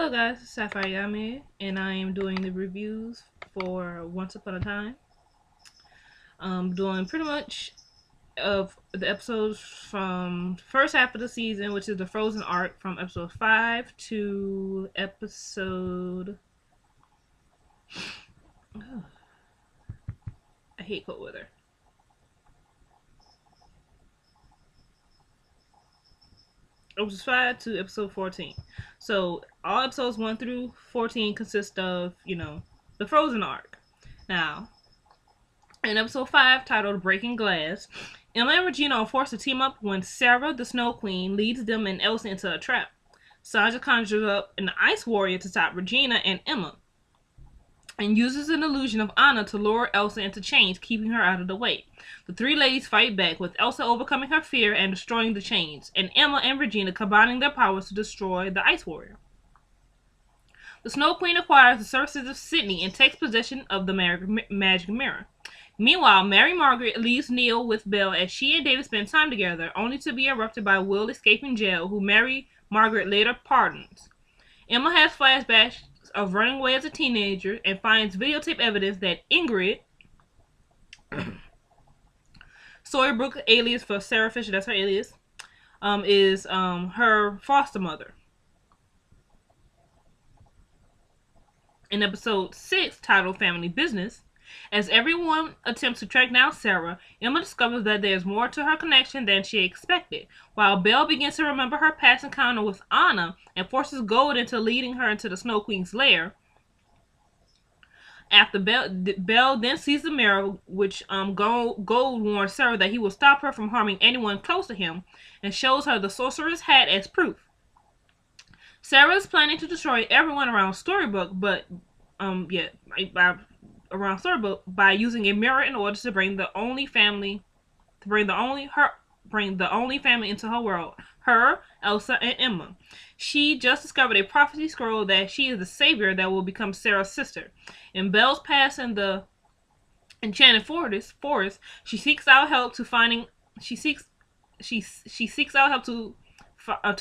Hello guys, it's Sapphire Yame, and I am doing the reviews for Once Upon a Time. I'm doing pretty much of the episodes from the first half of the season, which is the Frozen arc from episode 5 to episode... Oh, I hate cold weather. Episode 5 to episode 14. So all episodes 1 through 14 consist of, the Frozen arc. Now, in episode 5, titled Breaking Glass, Emma and Regina are forced to team up when Sarah, the Snow Queen, leads them and Elsa into a trap. Sanja conjures up an ice warrior to stop Regina and Emma, and uses an illusion of Anna to lure Elsa into chains, keeping her out of the way. The three ladies fight back, with Elsa overcoming her fear and destroying the chains, and Emma and Regina combining their powers to destroy the ice warrior. The Snow Queen acquires the services of Sydney and takes possession of the magic mirror. Meanwhile, Mary Margaret leaves Neil with Belle as she and David spend time together, only to be interrupted by Will escaping jail, who Mary Margaret later pardons. Emma has flashbacks of running away as a teenager and finds videotape evidence that Ingrid, Sawyerbrooke, alias for Sarah Fisher, that's her alias, is her foster mother. In episode 6, titled Family Business, as everyone attempts to track down Sarah, Emma discovers that there's more to her connection than she expected, while Belle begins to remember her past encounter with Anna and forces Gold into leading her into the Snow Queen's lair. After Belle then sees the mirror, which Gold warns Sarah that he will stop her from harming anyone close to him, and shows her the sorcerer's hat as proof. Sarah is planning to destroy everyone around Storybook, by using a mirror in order to bring the only family into her world. Her, Elsa, and Emma. She just discovered a prophecy scroll that she is the savior that will become Sarah's sister. In Belle's past in the Enchanted Forest, she seeks out help to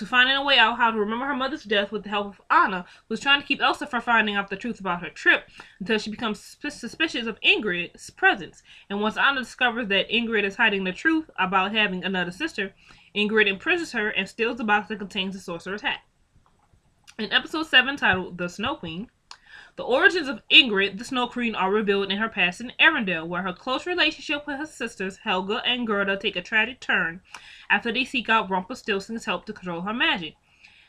finding a way out how to remember her mother's death with the help of Anna, who's trying to keep Elsa from finding out the truth about her trip, until she becomes suspicious of Ingrid's presence. And once Anna discovers that Ingrid is hiding the truth about having another sister, Ingrid imprisons her and steals the box that contains the sorcerer's hat. In episode 7, titled The Snow Queen, the origins of Ingrid, the Snow Queen, are revealed in her past in Arendelle, where her close relationship with her sisters, Helga and Gerda, take a tragic turn after they seek out Rumpelstiltskin's help to control her magic,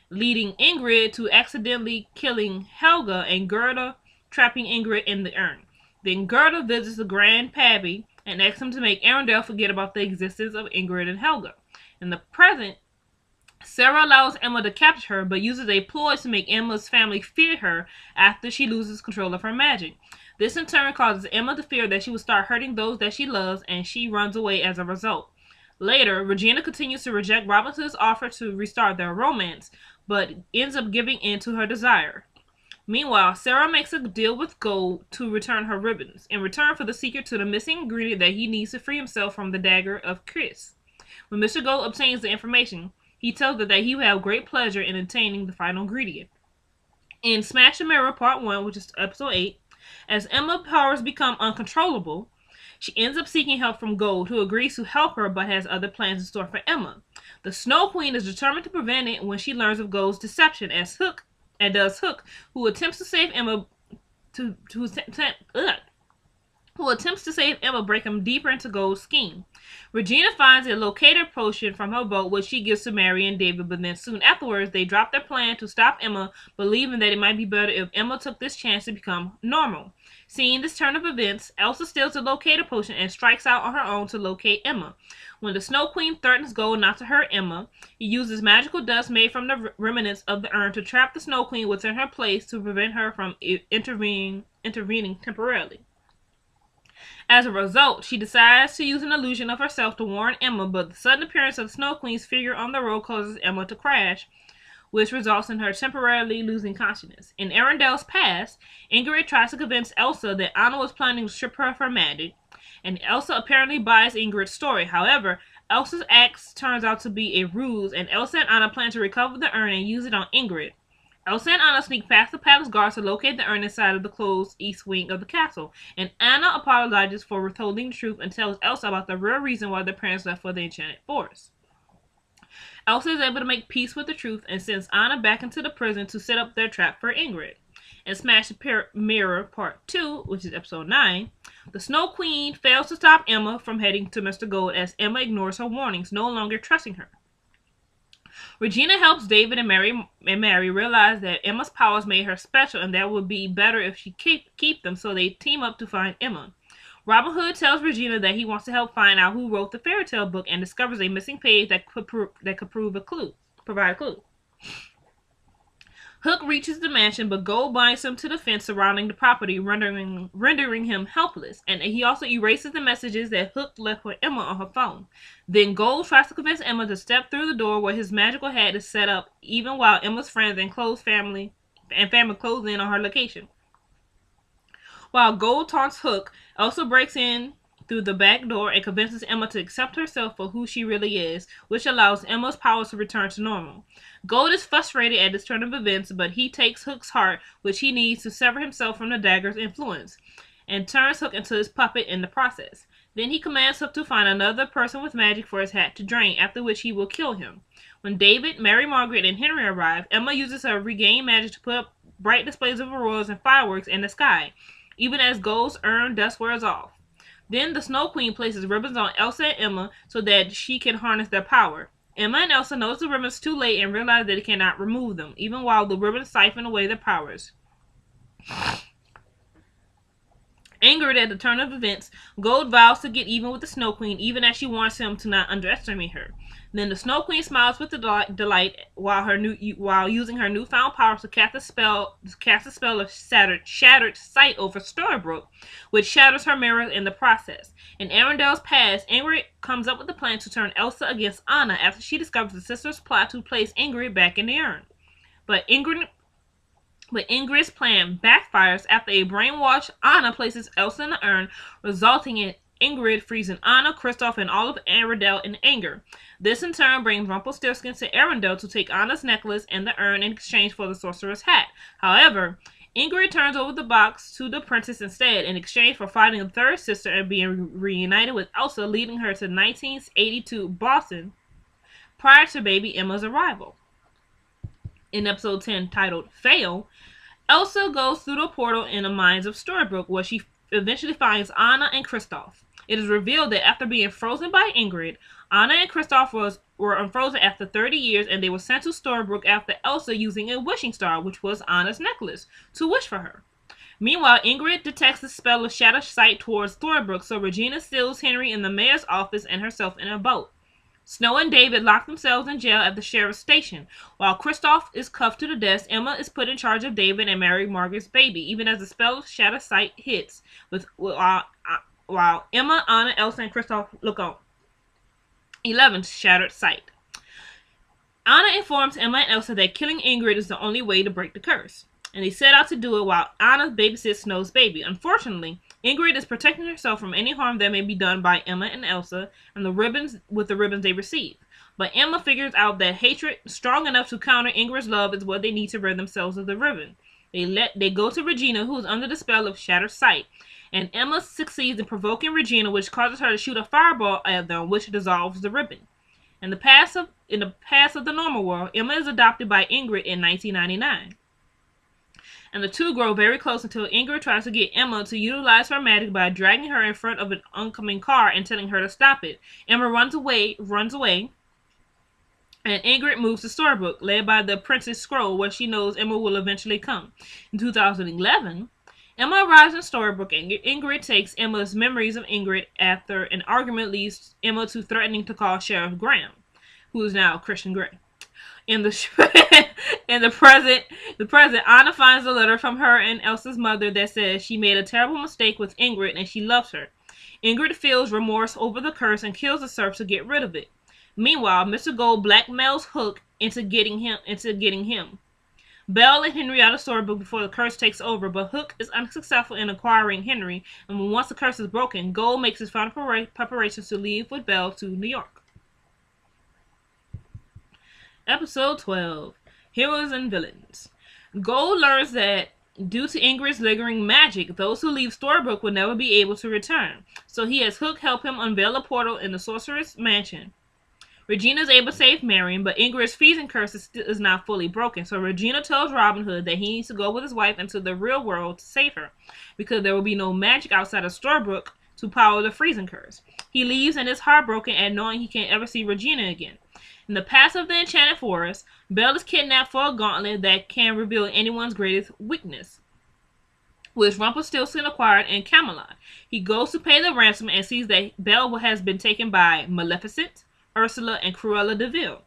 leading Ingrid to accidentally killing Helga and Gerda trapping Ingrid in the urn. Then Gerda visits the Grand Pappy and asks him to make Arendelle forget about the existence of Ingrid and Helga. In the present, Sarah allows Emma to capture her, but uses a ploy to make Emma's family fear her after she loses control of her magic. This in turn causes Emma to fear that she will start hurting those that she loves, and she runs away as a result. Later, Regina continues to reject Robinson's offer to restart their romance, but ends up giving in to her desire. Meanwhile, Sarah makes a deal with Gold to return her ribbons, in return for the secret to the missing ingredient that he needs to free himself from the dagger of Chris. When Mr. Gold obtains the information, he tells her that he will have great pleasure in obtaining the final ingredient. In Smash the Mirror Part 1, which is episode 8, as Emma's powers become uncontrollable, she ends up seeking help from Gold, who agrees to help her but has other plans in store for Emma. The Snow Queen is determined to prevent it when she learns of Gold's deception, as Hook, who attempts to save Emma break him deeper into Gold's scheme. Regina finds a locator potion from her boat, which she gives to Mary and David, but then soon afterwards they drop their plan to stop Emma, believing that it might be better if Emma took this chance to become normal. Seeing this turn of events, Elsa steals the locator potion and strikes out on her own to locate Emma. When the Snow Queen threatens Gold not to hurt Emma, he uses magical dust made from the remnants of the urn to trap the Snow Queen within her place to prevent her from intervening temporarily. As a result, she decides to use an illusion of herself to warn Emma, but the sudden appearance of the Snow Queen's figure on the road causes Emma to crash, which results in her temporarily losing consciousness. In Arendelle's past, Ingrid tries to convince Elsa that Anna was planning to strip her of her magic, and Elsa apparently buys Ingrid's story. However, Elsa's act turns out to be a ruse, and Elsa and Anna plan to recover the urn and use it on Ingrid. Elsa and Anna sneak past the palace guards to locate the urn inside of the closed east wing of the castle, and Anna apologizes for withholding the truth and tells Elsa about the real reason why their parents left for the enchanted forest. Elsa is able to make peace with the truth and sends Anna back into the prison to set up their trap for Ingrid. In Smash the Mirror Part 2, which is episode 9, the Snow Queen fails to stop Emma from heading to Mr. Gold as Emma ignores her warnings, no longer trusting her. Regina helps David and Mary realize that Emma's powers made her special and that it would be better if she keep them, so they team up to find Emma. Robin Hood tells Regina that he wants to help find out who wrote the fairy tale book and discovers a missing page that could provide a clue. Hook reaches the mansion, but Gold binds him to the fence surrounding the property, rendering him helpless. And he also erases the messages that Hook left with Emma on her phone. Then Gold tries to convince Emma to step through the door where his magical hat is set up, even while Emma's friends and family close in on her location. While Gold taunts Hook, Elsa breaks in through the back door and convinces Emma to accept herself for who she really is, which allows Emma's powers to return to normal. Gold is frustrated at this turn of events, but he takes Hook's heart, which he needs to sever himself from the dagger's influence, and turns Hook into his puppet in the process. Then he commands Hook to find another person with magic for his hat to drain, after which he will kill him. When David, Mary Margaret, and Henry arrive, Emma uses her regained magic to put up bright displays of auroras and fireworks in the sky, even as Gold's urn dust wears off. Then the Snow Queen places ribbons on Elsa and Emma so that she can harness their power. Emma and Elsa notice the ribbons too late and realize that they cannot remove them, even while the ribbons siphon away their powers. Angered at the turn of events, Gold vows to get even with the Snow Queen, even as she warns him to not underestimate her. Then the Snow Queen smiles with delight while using her newfound powers to cast a spell of shattered sight over Storybrooke, which shatters her mirror in the process. In Arendelle's past, Ingrid comes up with a plan to turn Elsa against Anna after she discovers the sisters' plot to place Ingrid back in the urn. But Ingrid's plan backfires after a brainwashed Anna places Elsa in the urn, resulting in Ingrid freezing Anna, Kristoff, and all of Arendelle in anger. This in turn brings Rumpelstiltskin to Arendelle to take Anna's necklace and the urn in exchange for the sorcerer's hat. However, Ingrid turns over the box to the princess instead, in exchange for fighting a third sister and being reunited with Elsa, leading her to 1982 Boston prior to baby Emma's arrival. In episode 10, titled Fail, Elsa goes through the portal in the mines of Storybrooke, where she eventually finds Anna and Kristoff. It is revealed that after being frozen by Ingrid, Anna and Kristoff were unfrozen after 30 years, and they were sent to Storybrooke after Elsa using a wishing star, which was Anna's necklace, to wish for her. Meanwhile, Ingrid detects the spell of shattered sight towards Storybrooke, so Regina seals Henry in the mayor's office and herself in a boat. Snow and David lock themselves in jail at the sheriff's station. While Kristoff is cuffed to the desk, Emma is put in charge of David and Mary Margaret's baby, even as the spell of shattered sight hits, while Emma, Anna, Elsa, and Kristoff look on. 11. Shattered sight. Anna informs Emma and Elsa that killing Ingrid is the only way to break the curse, and they set out to do it while Anna babysits Snow's baby. Unfortunately, Ingrid is protecting herself from any harm that may be done by Emma and Elsa and the ribbons they receive. But Emma figures out that hatred strong enough to counter Ingrid's love is what they need to rid themselves of the ribbon. They go to Regina, who is under the spell of shattered sight, and Emma succeeds in provoking Regina, which causes her to shoot a fireball at them, which dissolves the ribbon. In the past of the normal world, Emma is adopted by Ingrid in 1999. And the two grow very close until Ingrid tries to get Emma to utilize her magic by dragging her in front of an oncoming car and telling her to stop it. Emma runs away, and Ingrid moves to Storybrooke, led by the Princess Scroll, where she knows Emma will eventually come. In 2011, Emma arrives in Storybrooke, and Ingrid takes Emma's memories of Ingrid after an argument leads Emma to threatening to call Sheriff Graham, who is now Christian Grey. In the present, Anna finds a letter from her and Elsa's mother that says she made a terrible mistake with Ingrid and she loves her. Ingrid feels remorse over the curse and kills the serf to get rid of it. Meanwhile, Mr. Gold blackmails Hook into getting him. Belle and Henry out of Storybrooke before the curse takes over, but Hook is unsuccessful in acquiring Henry, and once the curse is broken, Gold makes his final preparations to leave with Belle to New York. Episode 12, Heroes and Villains. Gold learns that due to Ingrid's lingering magic, those who leave Storybrooke will never be able to return. So he has Hook help him unveil a portal in the sorceress mansion. Regina is able to save Marion, but Ingrid's freezing curse is not fully broken. So Regina tells Robin Hood that he needs to go with his wife into the real world to save her, because there will be no magic outside of Storybrooke to power the freezing curse. He leaves and is heartbroken at knowing he can't ever see Regina again. In the past of the Enchanted Forest, Belle is kidnapped for a gauntlet that can reveal anyone's greatest weakness, which Rumpelstiltskin acquired in Camelot. He goes to pay the ransom and sees that Belle has been taken by Maleficent, Ursula, and Cruella de Vil.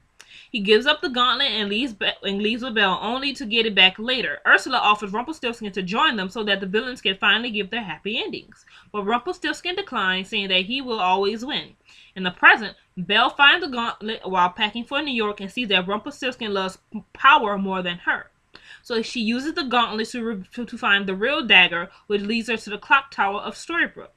He gives up the gauntlet and leaves with Belle, only to get it back later. Ursula offers Rumpelstiltskin to join them so that the villains can finally give their happy endings. But Rumpelstiltskin declines, saying that he will always win. In the present, Belle finds the gauntlet while packing for New York and sees that Rumpelstiltskin loves power more than her. So she uses the gauntlet to find the real dagger, which leads her to the clock tower of Storybrooke.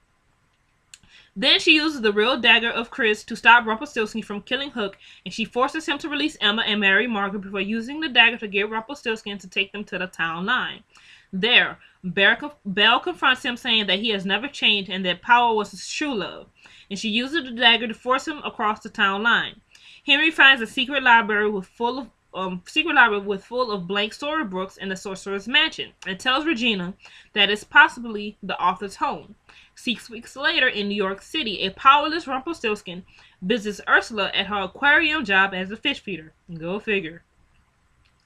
Then she uses the real dagger of Chris to stop Rumpelstiltskin from killing Hook, and she forces him to release Emma and marry Margaret before using the dagger to get Rumpelstiltskin to take them to the town line. There, Belle confronts him, saying that he has never changed and that power was his true love, and she uses the dagger to force him across the town line. Henry finds a secret library full of blank storybooks in the sorcerer's mansion, and tells Regina that it's possibly the author's home. 6 weeks later, in New York City, a powerless Rumpelstiltskin visits Ursula at her aquarium job as a fish feeder. Go figure.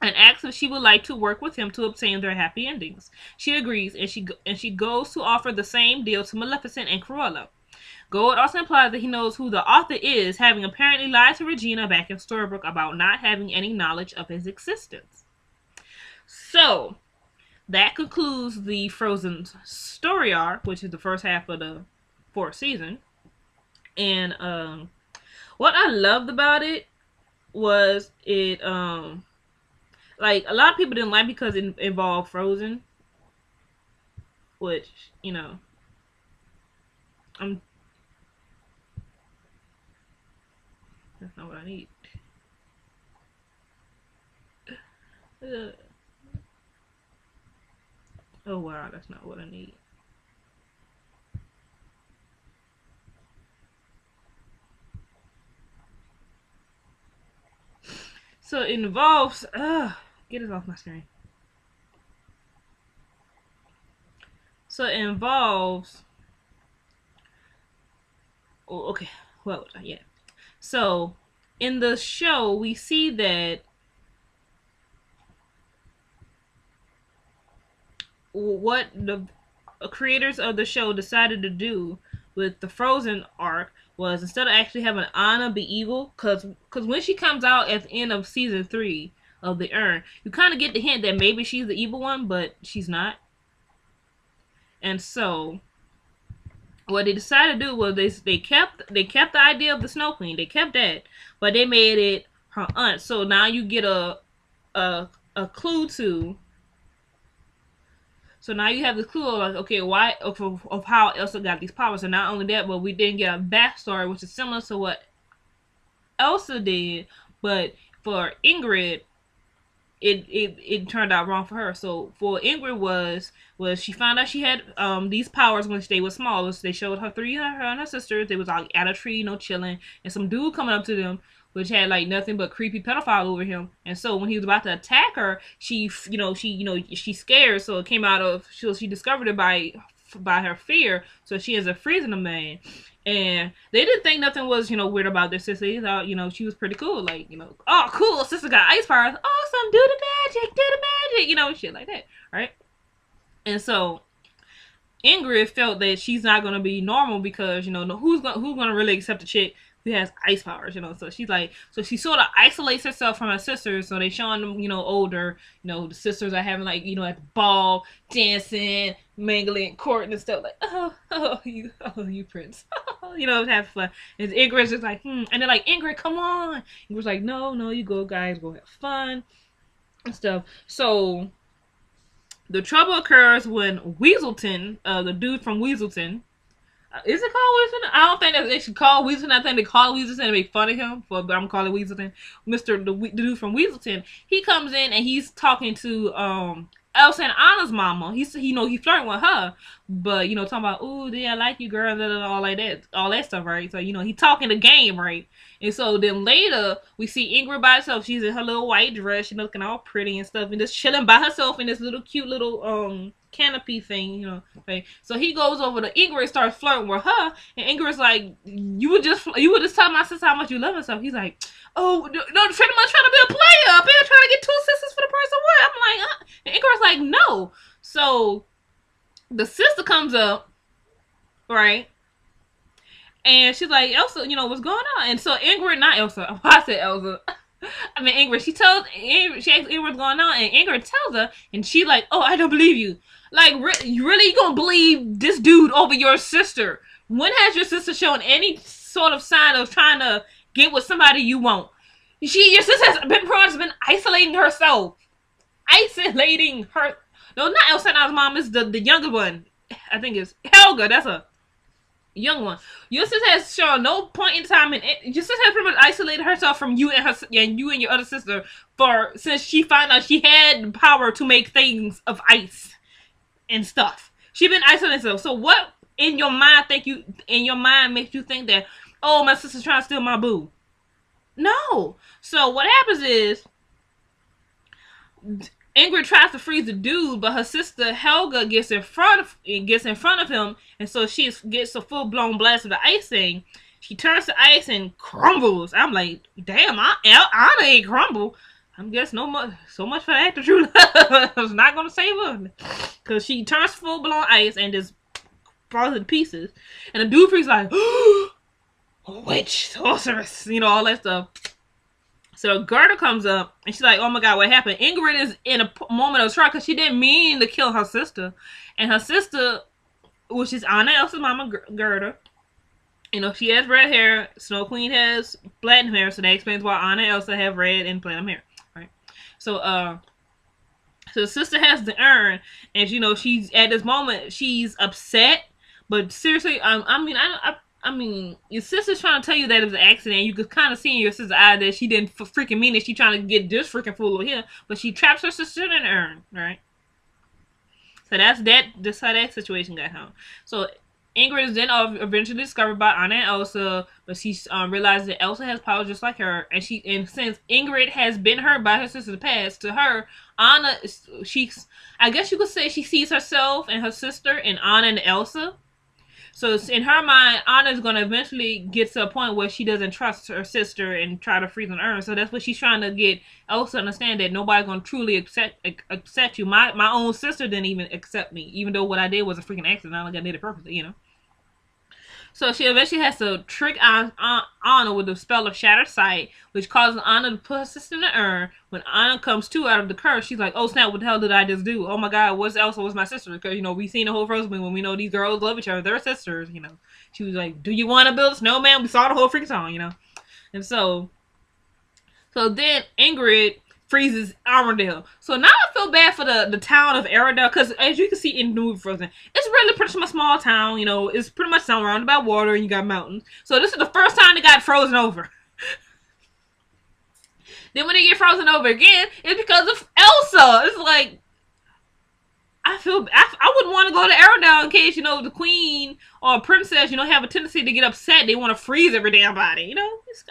And asks if she would like to work with him to obtain their happy endings. She agrees, and she goes to offer the same deal to Maleficent and Cruella. Gold also implies that he knows who the author is, having apparently lied to Regina back in Storybrooke about not having any knowledge of his existence. So, that concludes the Frozen story arc, which is the first half of the 4th season. And what I loved about it was it like a lot of people didn't like because it involved Frozen, which, you know, that's not what I need. Oh wow, that's not what I need. So it involves get it off my screen. So it involves okay, well, yeah. So in the show we see that what the creators of the show decided to do with the Frozen arc was, instead of actually having Anna be evil, because when she comes out at the end of season 3 of The Urn, you kind of get the hint that maybe she's the evil one, but she's not. And so what they decided to do was they kept the idea of the Snow Queen. They kept that, but they made it her aunt. So now you get a clue to. So now you have the clue of, like, okay, why of how Elsa got these powers. And not only that, but we didn't get a backstory, which is similar to what Elsa did, but for Ingrid, it turned out wrong for her. So for Ingrid was she found out she had these powers when they were small. They showed her her and her sisters. They was all at a tree, chilling, and some dude coming up to them, which had like nothing but creepy pedophile over him. And so when he was about to attack her, she's scared. So it came out of she discovered it by her fear. So she ends up freezing the man. And they didn't think nothing was, weird about their sister. They thought, she was pretty cool. Like, oh, cool, sister got ice powers. Awesome, do the magic, shit like that, right? And so Ingrid felt that she's not gonna be normal because, who's gonna really accept a chick who has ice powers, So she's like, so she sort of isolates herself from her sisters. So they showing them, older, the sisters are having like, at the ball, dancing, mingling, courting and stuff. Like, oh, you prince, have fun. And Ingrid's just like, And they're like, Ingrid, come on. Ingrid's like, no, you go, guys, go have fun and stuff. So the trouble occurs when Weaselton, the dude from Weaselton, Is it called Weaselton? I don't think that they should call Weaselton. I think they call Weaselton and make fun of him. But I'm calling Weaselton. The dude from Weaselton. He comes in and he's talking to Elsa and Anna's mama. He's he's flirting with her, but talking about, oh, yeah, I like you, girl, and all like that, all that stuff, right? So he talking the game, right? And so then later we see Ingrid by herself. She's in her little white dress. She's looking all pretty and stuff, and just chilling by herself in this little cute little canopy thing, right? So he goes over to Ingrid and starts flirting with her, and Ingrid's like, you would just tell my sister how much you love herself. He's like, oh, no, pretty much trying to be a player. I'm trying to get 2 sisters for the price of what? I'm like, and Ingrid's like, no. So the sister comes up, right? And she's like, Elsa, what's going on? And so Ingrid, not Elsa, I said Elsa. I mean Ingrid, she asks Ingrid what's going on, and Ingrid tells her, and she like, oh, I don't believe you. Like, you really gonna believe this dude over your sister? When has your sister shown any sort of sign of trying to get with somebody you want? Your sister has been isolating herself. Isolating her. No, not Elsa and Anna's mom. It's the younger one. I think it's Helga. That's a young one. Your sister has shown no point in time, and your sister has pretty much isolated herself from you and your other sister since she found out she had the power to make things of ice and stuff. She's been isolating herself. So what in your mind makes you think that, oh, my sister's trying to steal my boo? No. So what happens is Ingrid tries to freeze the dude, but her sister Helga gets in front of him, and so she gets a full blown blast of the ice thing. She turns to ice and crumbles. I'm like, damn, Anna ain't crumble. I'm guessing so much for that. The true love I was not gonna save her, because she turns full blown ice and just falls in pieces. And the dude freaks like, witch, sorceress, all that stuff. So Gerda comes up and she's like, oh my god, what happened? Ingrid is in a moment of shock because she didn't mean to kill her sister. And her sister, which is Anna Elsa's mama, Gerda, she has red hair. Snow Queen has platinum hair, so that explains why Anna and Elsa have red and platinum hair, right? So the sister has the urn, and she's at this moment she's upset, but seriously, I mean, your sister's trying to tell you that it was an accident. You could kind of see in your sister's eye that she didn't freaking mean it. She trying to get this freaking fool over here, but she traps her sister in an urn, right? So that's how that situation got home. So Ingrid is then eventually discovered by Anna and Elsa, but she realizes that Elsa has powers just like her, and since Ingrid has been hurt by her sister's past, to her, Anna, I guess you could say she sees herself and her sister in Anna and Elsa. So in her mind, Anna's going to eventually get to a point where she doesn't trust her sister and try to freeze an urn. So that's what she's trying to get Elsa to understand, that nobody's going to truly accept you. My own sister didn't even accept me, even though what I did was a freaking accident. I did it purposely, So she eventually has to trick Anna with the spell of Shattered Sight, which causes Anna to put her sister in the urn. When Anna comes to out of the curse, she's like, oh snap, what the hell did I just do? Oh my god, what's Elsa? What's my sister? Because, we seen the whole first movie when we know these girls love each other. They're sisters, She was like, do you want to build a snowman? We saw the whole freaking song, And so then Ingrid freezes Arendelle. So now I feel bad for the town of Arendelle, because as you can see in the movie Frozen, it's really pretty much a small town. It's pretty much surrounded by water, and you got mountains. So this is the first time they got frozen over. Then when they get frozen over again, it's because of Elsa. It's like, I wouldn't want to go to Arendelle in case, the queen or princess, have a tendency to get upset. They want to freeze every damn body, It's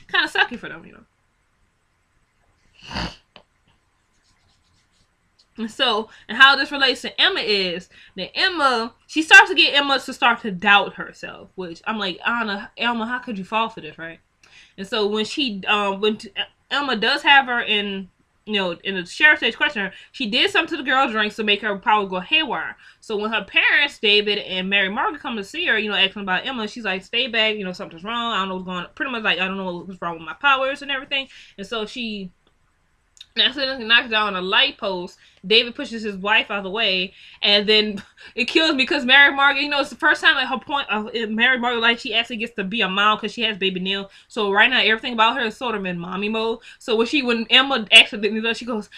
kind of sucky for them, And how this relates to Emma is that she starts to get Emma to start to doubt herself, which I'm like, Emma, how could you fall for this, right? And so when Emma does have her in the sheriff stage questioner, she did something to the girl's drinks to make her power go haywire. So when her parents, David and Mary Margaret, come to see her, asking about Emma, she's like, stay back, something's wrong. I don't know what's going on. Pretty much like, I don't know what's wrong with my powers and everything. And so she accidentally knocks down a light post. David pushes his wife out of the way, and then it kills me because Mary Margaret, it's the first time at her point of Mary Margaret life she actually gets to be a mom, because she has baby Neil. So right now everything about her is sort of in mommy mode. So when Emma accidentally does, she goes,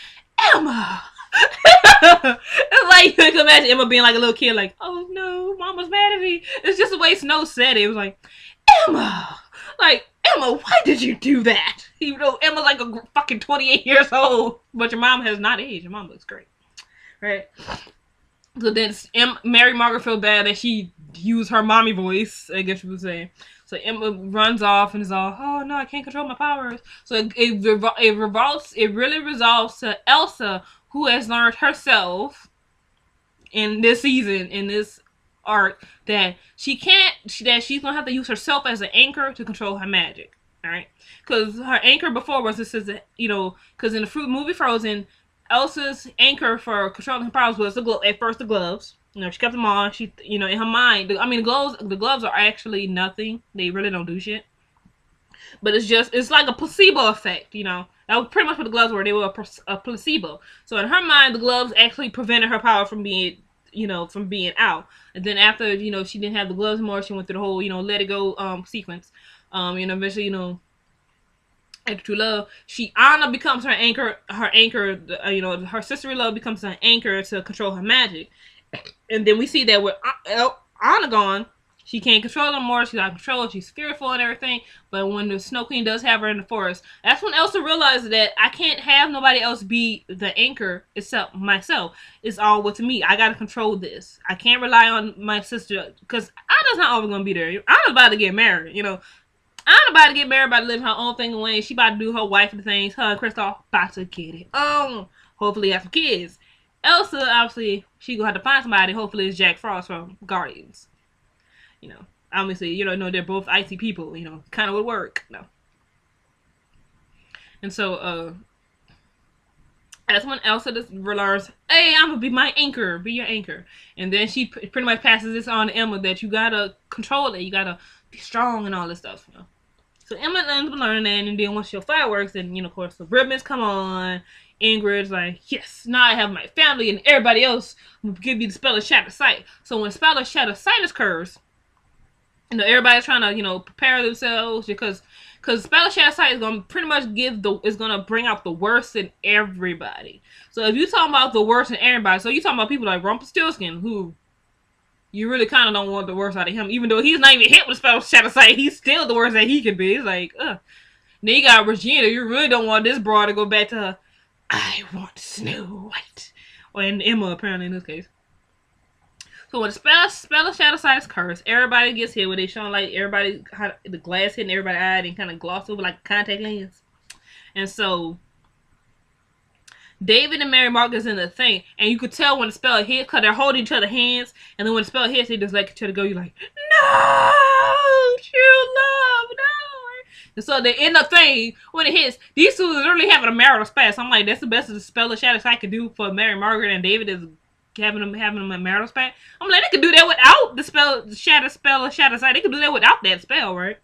Emma, It's like, you can imagine Emma being like a little kid, like, oh no, mama's mad at me. It's just the way Snow said it. It was like, Emma! Like, Emma, why did you do that? Even though Emma's like a fucking 28 years old. But your mom has not aged. Your mom looks great. Right? So then Mary Margaret feels bad that she used her mommy voice, I guess you would say. So Emma runs off and is all, oh no, I can't control my powers. So it really resolves to Elsa, who has learned herself in this season, in this arc, that she's gonna have to use herself as an anchor to control her magic. Alright? Because her anchor before was this is, because in the movie Frozen, Elsa's anchor for controlling her powers was at first the gloves. She kept them on. She, in her mind, the gloves are actually nothing. They really don't do shit. But it's like a placebo effect, That was pretty much what the gloves were. They were a placebo. So in her mind, the gloves actually prevented her power from being, from being out. And then after, she didn't have the gloves anymore, she went through the whole, let it go sequence. Eventually, after True Love, Anna becomes her anchor. Her sisterly love becomes an anchor to control her magic. And then we see that with Anna gone, she can't control no more. She's out of control. She's fearful and everything. But when the Snow Queen does have her in the forest, that's when Elsa realizes that I can't have nobody else be the anchor except myself. It's all with me. I gotta control this. I can't rely on my sister, because Anna's not always gonna be there. Anna's about to get married, Anna's about to get married, about to live her own thing away. She about to do her wifey things. Her and Kristoff about to get it on. Hopefully have some kids. Elsa, obviously, she gonna have to find somebody. Hopefully it's Jack Frost from Guardians. Obviously, they're both icy people, kind of would work. No. And so, that's when Elsa just learns, hey, I'm gonna be my anchor, be your anchor. And then she pretty much passes this on to Emma, that you gotta control it, you gotta be strong and all this stuff, So Emma ends up learning that, and then once your fireworks, and, of course, the ribbons come on. Ingrid's like, yes, now I have my family, and everybody else will give you the spell of Shatter Sight. So when spell of Shatter Sight occurs, everybody's trying to, prepare themselves, because spell of Shatter Sight is gonna pretty much gonna bring out the worst in everybody. So if you talking about the worst in everybody, so you talking about people like Rumpelstiltskin, who you really kind of don't want the worst out of him, even though he's not even hit with spell of Shatter Sight, he's still the worst that he could be. It's like, ugh. Then you got Regina. You really don't want this broad to go back to her. I want Snow White. Or Emma, apparently, in this case. So when the spell of Shadow Sight is cursed, everybody gets hit with it, showing like everybody, the glass hitting everybody's eye and kind of gloss over like a contact lens. And so David and Mary Margaret's in the thing, and you could tell when the spell hits, because they're holding each other's hands, and then when the spell hits, they just let each other go. You're like, no, true love, no. And so they end up thing, when it hits, these two is literally having a marital spat. So I'm like, that's the best the spell of Shadow Sight could do for Mary Margaret and David, is having them a marital spat. I'm like, they could do that without the spell of Shadow Sight. They could do that without that spell, right?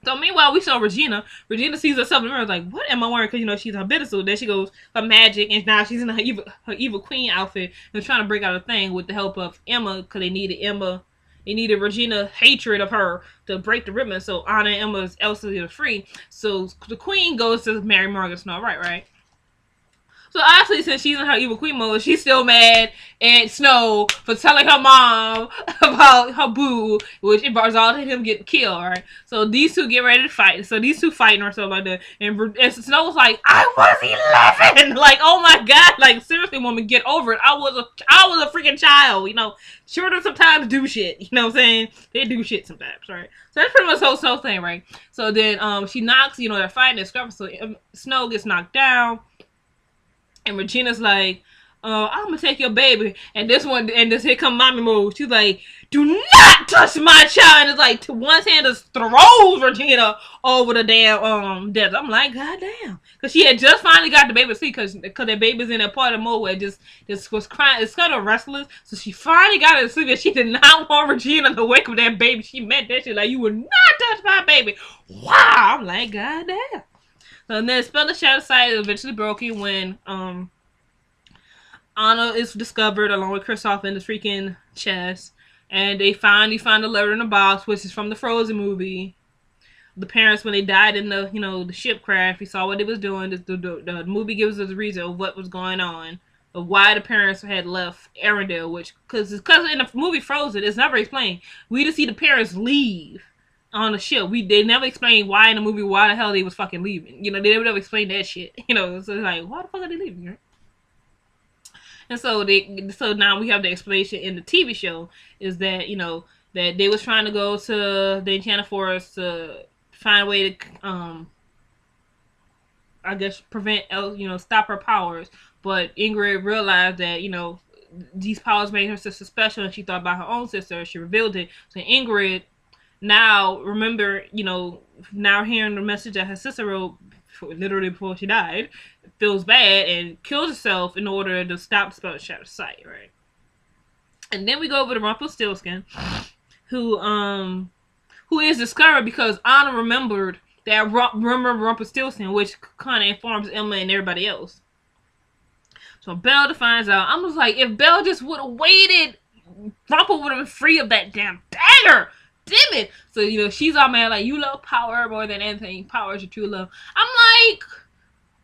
So meanwhile, we saw Regina. Regina sees herself in the mirror, like, what am I wearing? Because, she's her bitter suit. Then she goes, her magic, and now she's in her evil queen outfit and trying to break out a thing with the help of Emma, because they needed Regina's hatred of her to break the ribbon, so Anna and Elsa is free. So the queen goes to Mary Margaret Snow, right? So obviously, since she's in her evil queen mode, she's still mad at Snow for telling her mom about her boo, which it resulted in him getting killed, right? So these two get ready to fight. So these two fighting or something like that. And Snow's like, I was 11! Like, oh my god, like, seriously, woman, get over it. I was a freaking child, Children sometimes do shit, you know what I'm saying? They do shit sometimes, right? So that's pretty much the whole thing, right? So then she knocks, they're fighting, so Snow gets knocked down. And Regina's like, I'm gonna take your baby. And here come mommy mode. She's like, do not touch my child. And it's like, to one hand, just throws Regina over the damn desert. I'm like, god damn. Because she had just finally got the baby to sleep, because that baby's in that part of the mode where it just was crying. It's kind of restless. So she finally got it to sleep, and she did not want Regina to wake up that baby. She meant that shit. Like, you will not touch my baby. Wow. I'm like, god damn. And then spell of Shadow Sight is eventually broken when Anna is discovered along with Kristoff in the freaking chest, and they finally find the letter in the box, which is from the Frozen movie. The parents, when they died in the the ship crash, we saw what it was doing. The movie gives us a reason of what was going on. of why the parents had left Arendelle, which because in the movie Frozen, it's never explained. We just see the parents leave on the ship. They never explained why in the movie why the hell they was fucking leaving. You know, they never explained that shit. You know, so it's like, why the fuck are they leaving? Right? And so now we have the explanation in the TV show is that, you know, that they was trying to go to the Enchanted Forest to find a way to I guess prevent, you know, stop her powers. But Ingrid realized that, you know, these powers made her sister special, and she thought about her own sister. She revealed it. So Ingrid now remember, you know, now hearing the message that her sister wrote literally before she died, feels bad and kills herself in order to stop the spell to shatter sight, right? And then we go over to Rumpelstiltskin, who is discovered because Anna remembered that Rumpelstiltskin, which kind of informs Emma and everybody else. So Belle finds out. I'm just like, if Belle just would have waited, Rumpel would have been free of that damn dagger. Damn it. So, you know, she's all mad, like, you love power more than anything. Power is your true love. I'm like,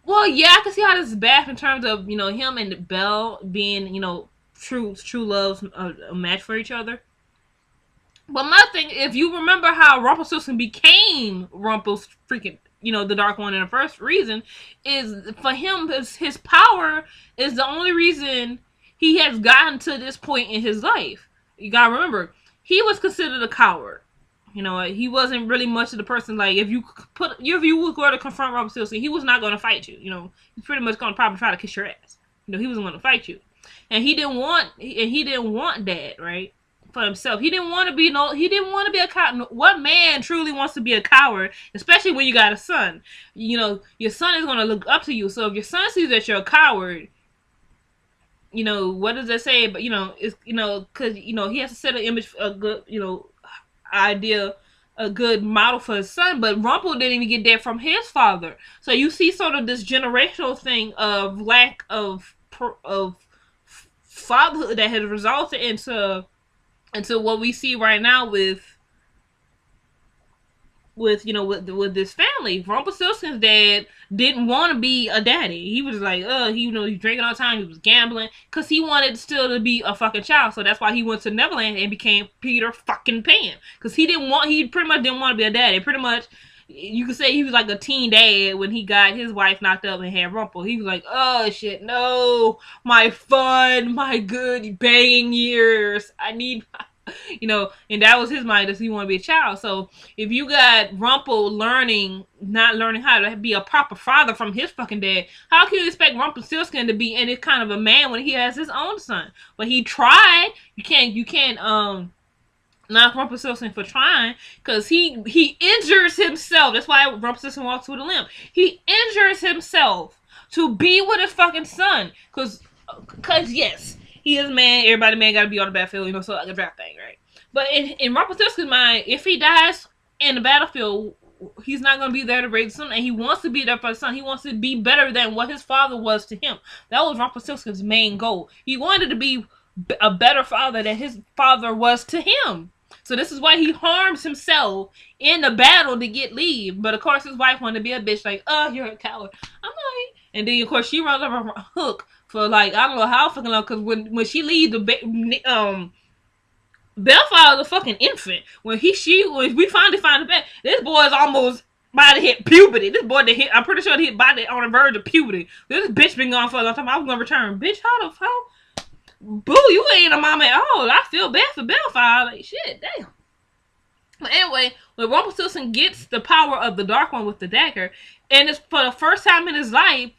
well, yeah, I can see how this is bad in terms of, you know, him and Belle being, you know, true loves a match for each other. But my thing, if you remember how Rumpelstiltskin became Rumpel's freaking, you know, the Dark One in the first reason, is for him, his power is the only reason he has gotten to this point in his life. You gotta remember, he was considered a coward. You know, he wasn't really much of the person, like, if you were going to confront Rumpelstiltskin, he was not going to fight you. You know, he's pretty much going to probably try to kiss your ass. You know, he wasn't going to fight you. And he didn't want that, right? For himself. He didn't want to be a coward. What man truly wants to be a coward, especially when you got a son? You know, your son is going to look up to you. So if your son sees that you're a coward, you know, what does that say? But, you know, it's, you know, because, you know, he has to set an image, a good, you know, idea, a good model for his son. But Rumpel didn't even get that from his father. So you see sort of this generational thing of lack of fatherhood that has resulted into what we see right now with you know, with this family. Rumpelstiltskin's dad didn't want to be a daddy. He was like, he was drinking all the time. He was gambling because he wanted still to be a fucking child. So that's why he went to Neverland and became Peter fucking Pan. Because he pretty much didn't want to be a daddy. Pretty much, you could say he was like a teen dad when he got his wife knocked up and had Rumpel. He was like, oh shit, no, my fun, my good banging years. I need you know, and that was his mind, that he wanted to be a child. So if you got Rumpel not learning how to be a proper father from his fucking dad, how can you expect Rumpelstiltskin to be any kind of a man when he has his own son? But he tried. You can't knock Rumpelstiltskin for trying, because he injures himself. That's why Rumpelstiltskin walks with a limp. He injures himself to be with his fucking son, because yes, he is a man. Everybody man gotta be on the battlefield, you know, so like a draft thing, right? But in Rumpelstiltskin's mind, if he dies in the battlefield, he's not gonna be there to raise his son, and he wants to be there for his son. He wants to be better than what his father was to him. That was Rumpelstiltskin's main goal. He wanted to be a better father than his father was to him. So this is why he harms himself in the battle to get leave. But of course his wife wanted to be a bitch, like, oh, you're a coward. I'm like, and then of course she runs up a hook for like, I don't know how fucking long, because when she leaves the Bellflower is a fucking infant. When we finally find the bed, this boy is almost about to hit puberty. This boy I'm pretty sure he hit by on the verge of puberty. This bitch been gone for a long time. I was gonna return. Bitch, how the fuck? Boo, you ain't a mama at all. I feel bad for Bellflower. Like, shit, damn. But anyway, when Rumpelstiltskin gets the power of the Dark One with the dagger, and it's for the first time in his life,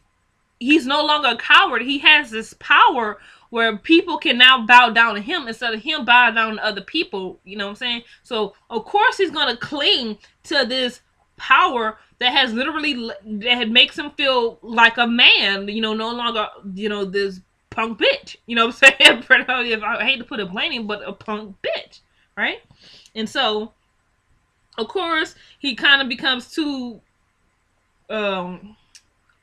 he's no longer a coward. He has this power where people can now bow down to him instead of him bowing down to other people. You know what I'm saying? So, of course, he's going to cling to this power that makes him feel like a man. You know, no longer, you know, this punk bitch. You know what I'm saying? I hate to put it blaming, but a punk bitch. Right? And so, of course, he kind of becomes too...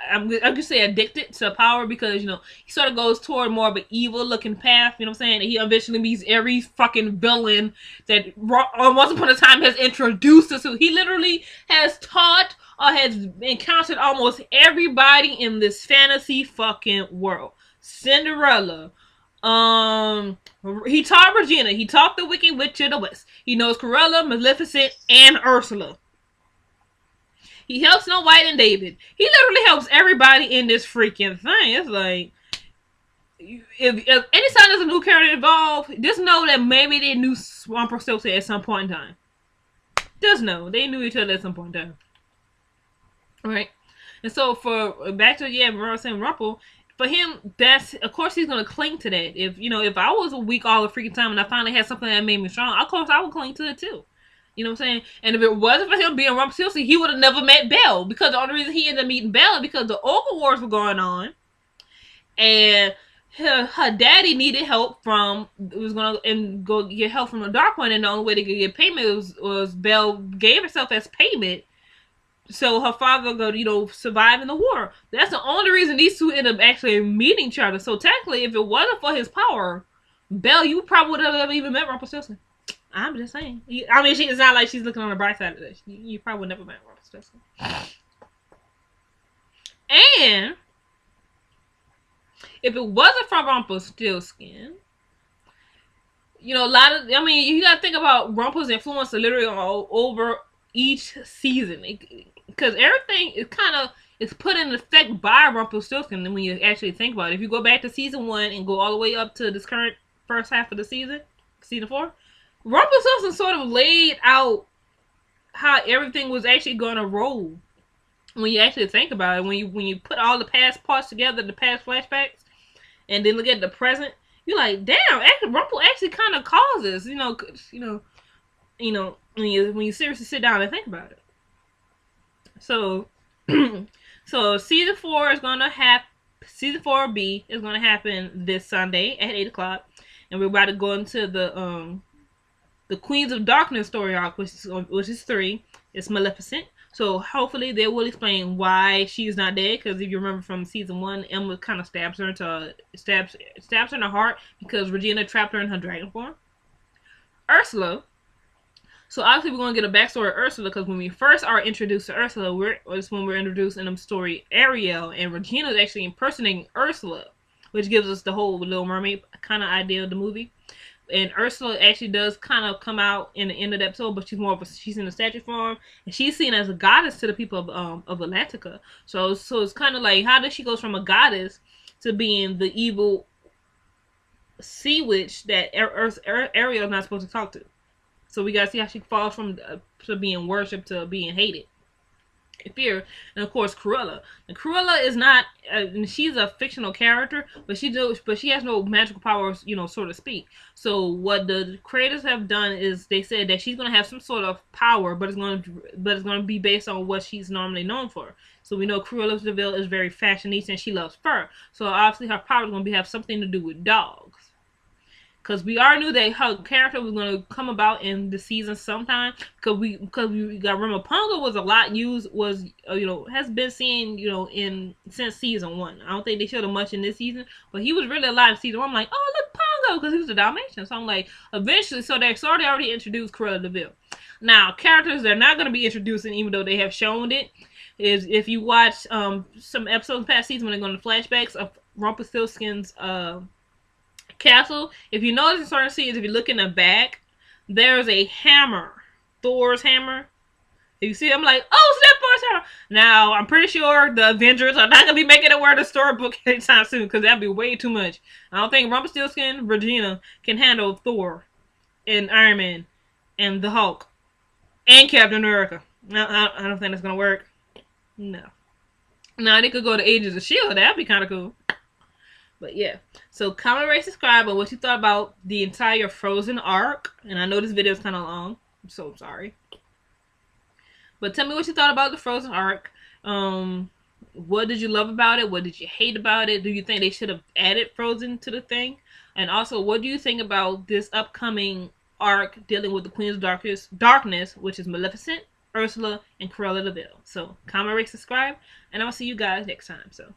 I'm gonna say addicted to power, because, you know, he sort of goes toward more of an evil looking path, you know what I'm saying? And he eventually meets every fucking villain that Once Upon a Time has introduced us to. He literally has taught or has encountered almost everybody in this fantasy fucking world. Cinderella. He taught Regina. He taught the Wicked Witch of the West. He knows Cruella, Maleficent, and Ursula. He helps Snow White and David. He literally helps everybody in this freaking thing. It's like, if anytime there's a new character involved, just know that maybe they knew Rumpelstiltskin at some point in time. Just know they knew each other at some point in time. Alright? And so for back to remember saying Rumple, for him, that's of course he's gonna cling to that. If I was weak all the freaking time and I finally had something that made me strong, of course I would cling to it too. You know what I'm saying? And if it wasn't for him being Rumpelstiltskin, he would have never met Belle. Because the only reason he ended up meeting Belle is because the Ogre Wars were going on. And her daddy needed help from, go get help from the Dark One. And the only way they could get payment was Belle gave herself as payment. So her father go, survive in the war. That's the only reason these two end up actually meeting each other. So technically, if it wasn't for his power, Belle, you probably would have never even met Rumpelstiltskin. I'm just saying. I mean, it's not like she's looking on the bright side of this. You probably would never met Rumpelstiltskin. And if it wasn't for Rumpelstiltskin, you gotta think about Rumpel's influence literally all over each season. Because everything is it's put in effect by Rumpelstiltskin when you actually think about it. If you go back to season 1 and go all the way up to this current first half of the season 4, Rumpelstiltskin sort of laid out how everything was actually going to roll. When you actually think about it, when you put all the past parts together, the past flashbacks, and then look at the present, you're like, damn, Rumpel actually kind of causes, when you seriously sit down and think about it. So, season 4 is gonna happen. Season 4B is gonna happen this Sunday at 8 o'clock, and we're about to go into the Queens of Darkness story arc, which is 3. It's Maleficent. So hopefully they will explain why she's not dead. Because if you remember from season 1, Emma kind of stabs her in the heart because Regina trapped her in her dragon form. Ursula. So obviously we're going to get a backstory of Ursula, because when we first are introduced to Ursula, it's when we're introduced in the story Ariel, and Regina is actually impersonating Ursula, which gives us the whole Little Mermaid kind of idea of the movie. And Ursula actually does kind of come out in the end of the episode, but she's in a statue form, and she's seen as a goddess to the people of Atlantica. So it's kind of like, how does she go from a goddess to being the evil sea witch that Ariel's not supposed to talk to? So we gotta see how she falls from being worshipped to being hated. Fear. And of course Cruella. And Cruella is not she's a fictional character, but she has no magical powers, so to speak. So what the creators have done is they said that she's gonna have some sort of power, but it's gonna be based on what she's normally known for. So we know Cruella de Vil is very fashionista and she loves fur. So obviously her power is gonna have something to do with dogs. Because we already knew that her character was going to come about in the season sometime. Because we got Punga was a lot used, has been seen, since season 1. I don't think they showed him much in this season. But he was really alive in season 1. I'm like, oh, look, Pongo, because he was a Dalmatian. So I'm like, eventually, so they're already introduced Cruella de Vil. Now, characters they're not going to be introducing, even though they have shown it, is if you watch some episodes past season when they're going to flashbacks of Rumpelstiltskin's castle. If you notice in certain scenes, if you look in the back, there's a hammer, Thor's hammer. If you see, I'm like, oh, snap, Thor's hammer. Now, I'm pretty sure the Avengers are not gonna be making it wear the storybook anytime soon, because that'd be way too much. I don't think Rumpelstiltskin, Regina can handle Thor and Iron Man and the Hulk and Captain America. No, I don't think that's gonna work. No. Now they could go to Agents of S.H.I.E.L.D. That'd be kind of cool. But yeah, so comment, rate, subscribe on what you thought about the entire Frozen arc. And I know this video is kind of long. I'm so sorry. But tell me what you thought about the Frozen arc. What did you love about it? What did you hate about it? Do you think they should have added Frozen to the thing? And also, what do you think about this upcoming arc dealing with the Queens of Darkness, which is Maleficent, Ursula, and Cruella de Vil? So comment, rate, subscribe, and I'll see you guys next time. So.